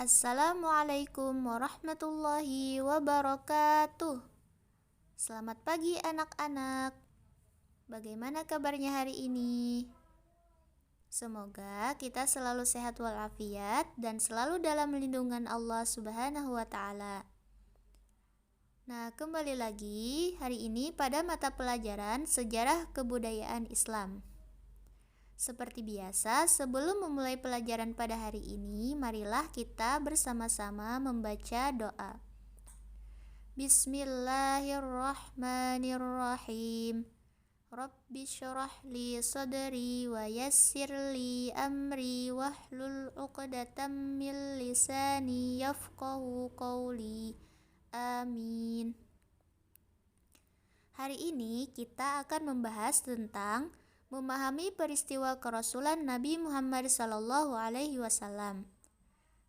Assalamualaikum warahmatullahi wabarakatuh. Selamat pagi anak-anak. Bagaimana kabarnya hari ini? Semoga kita selalu sehat walafiat dan selalu dalam lindungan Allah Subhanahu wa taala. Nah, kembali lagi hari ini pada mata pelajaran Sejarah Kebudayaan Islam. Seperti biasa, sebelum memulai pelajaran pada hari ini, marilah kita bersama-sama membaca doa. Bismillahirrahmanirrahim. Rabbi syrah li sadri wa yassir li amri wahlul 'uqdatam min lisani yafqahu qawli. Amin. Hari ini kita akan membahas tentang memahami peristiwa kerasulan Nabi Muhammad SAW.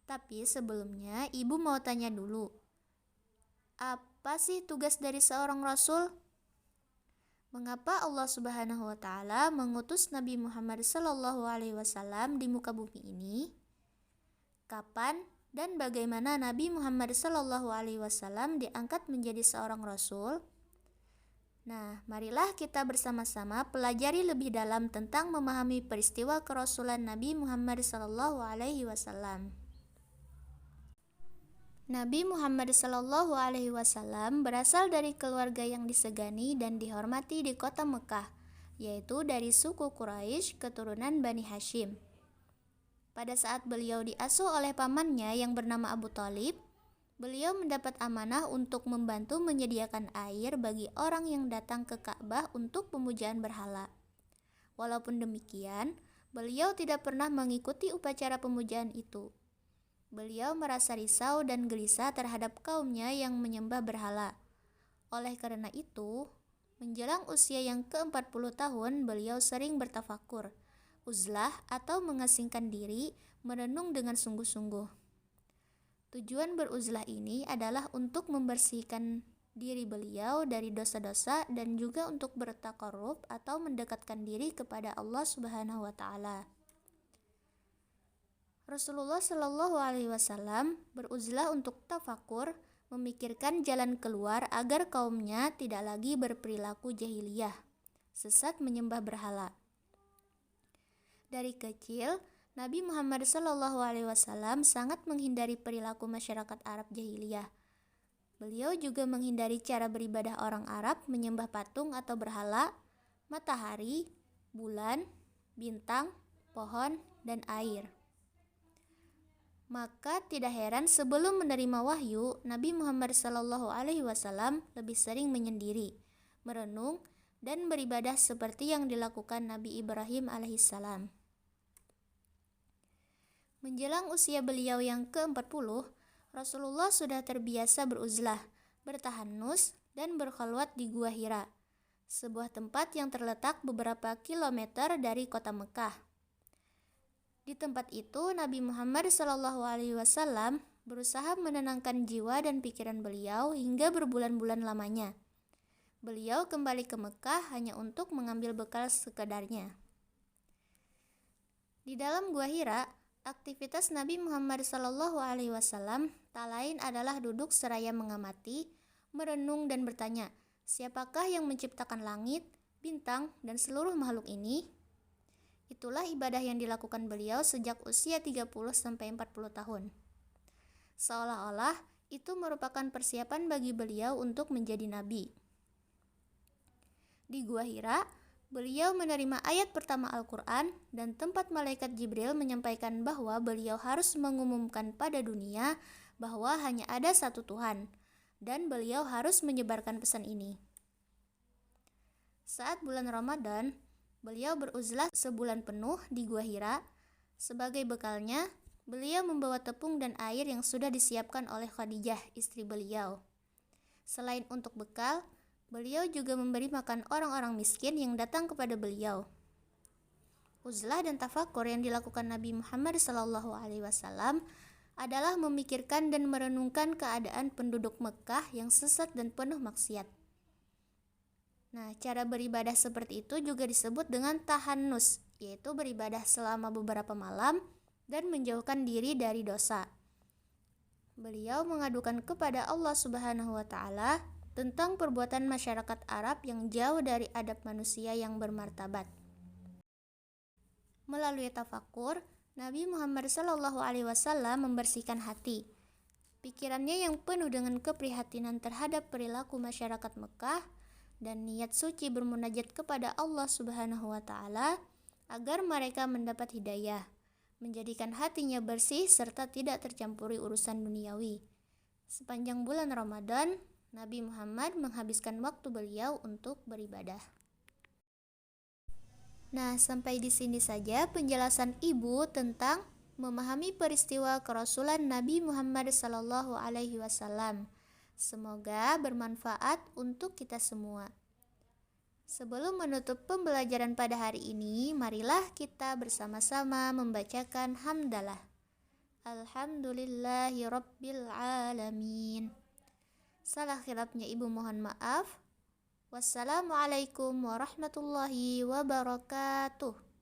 Tapi sebelumnya, Ibu mau tanya dulu. Apa sih tugas dari seorang rasul? Mengapa Allah Subhanahu wa taala mengutus Nabi Muhammad SAW di muka bumi ini? Kapan dan bagaimana Nabi Muhammad SAW diangkat menjadi seorang rasul? Nah, marilah kita bersama-sama pelajari lebih dalam tentang memahami peristiwa kerasulan Nabi Muhammad SAW. Nabi Muhammad SAW berasal dari keluarga yang disegani dan dihormati di kota Mekah, yaitu dari suku Quraisy keturunan Bani Hashim. Pada saat beliau diasuh oleh pamannya yang bernama Abu Thalib, beliau mendapat amanah untuk membantu menyediakan air bagi orang yang datang ke Ka'bah untuk pemujaan berhala. Walaupun demikian, beliau tidak pernah mengikuti upacara pemujaan itu. Beliau merasa risau dan gelisah terhadap kaumnya yang menyembah berhala. Oleh karena itu, menjelang usia yang ke-40 tahun, beliau sering bertafakur, uzlah atau mengasingkan diri, merenung dengan sungguh-sungguh. Tujuan beruzlah ini adalah untuk membersihkan diri beliau dari dosa-dosa dan juga untuk bertaqarrub atau mendekatkan diri kepada Allah Subhanahu wa taala. Rasulullah Shallallahu alaihi wasallam beruzlah untuk tafakur, memikirkan jalan keluar agar kaumnya tidak lagi berperilaku jahiliyah, sesat menyembah berhala. Dari kecil, Nabi Muhammad SAW sangat menghindari perilaku masyarakat Arab jahiliyah. Beliau juga menghindari cara beribadah orang Arab menyembah patung atau berhala, matahari, bulan, bintang, pohon, dan air. Maka tidak heran sebelum menerima wahyu, Nabi Muhammad SAW lebih sering menyendiri, merenung, dan beribadah seperti yang dilakukan Nabi Ibrahim alaihissalam. Menjelang usia beliau yang ke-40, Rasulullah sudah terbiasa beruzlah, bertahanus, dan berkhalwat di Gua Hira, sebuah tempat yang terletak beberapa kilometer dari kota Mekah. Di tempat itu, Nabi Muhammad SAW berusaha menenangkan jiwa dan pikiran beliau hingga berbulan-bulan lamanya. Beliau kembali ke Mekah hanya untuk mengambil bekal sekadarnya. Di dalam Gua Hira, aktivitas Nabi Muhammad SAW tak lain adalah duduk seraya mengamati, merenung dan bertanya, siapakah yang menciptakan langit, bintang, dan seluruh makhluk ini? Itulah ibadah yang dilakukan beliau sejak usia 30-40 tahun. Seolah-olah itu merupakan persiapan bagi beliau untuk menjadi nabi. Di Gua Hira, beliau menerima ayat pertama Al-Quran dan tempat malaikat Jibril menyampaikan bahwa beliau harus mengumumkan pada dunia bahwa hanya ada satu Tuhan, dan beliau harus menyebarkan pesan ini. Saat bulan Ramadan, beliau beruzlah sebulan penuh di Gua Hira. Sebagai bekalnya, beliau membawa tepung dan air yang sudah disiapkan oleh Khadijah, istri beliau. Selain untuk bekal, beliau juga memberi makan orang-orang miskin yang datang kepada beliau. Uzlah dan tafakur yang dilakukan Nabi Muhammad SAW adalah memikirkan dan merenungkan keadaan penduduk Mekah yang sesat dan penuh maksiat. Nah, cara beribadah seperti itu juga disebut dengan tahannus, yaitu beribadah selama beberapa malam dan menjauhkan diri dari dosa. Beliau mengadukan kepada Allah Subhanahu wa taala tentang perbuatan masyarakat Arab yang jauh dari adab manusia yang bermartabat. Melalui tafakur, Nabi Muhammad SAW membersihkan hati. Pikirannya yang penuh dengan keprihatinan terhadap perilaku masyarakat Mekah dan niat suci bermunajat kepada Allah Subhanahu wa taala agar mereka mendapat hidayah, menjadikan hatinya bersih serta tidak tercampuri urusan duniawi. Sepanjang bulan Ramadan, Nabi Muhammad menghabiskan waktu beliau untuk beribadah. Nah, sampai di sini saja penjelasan Ibu tentang memahami peristiwa kerasulan Nabi Muhammad SAW. Semoga bermanfaat untuk kita semua. Sebelum menutup pembelajaran pada hari ini, marilah kita bersama-sama membacakan hamdalah. Alhamdulillahirabbil alamin. Salah khilafnya Ibu mohon maaf. Wassalamualaikum warahmatullahi wabarakatuh.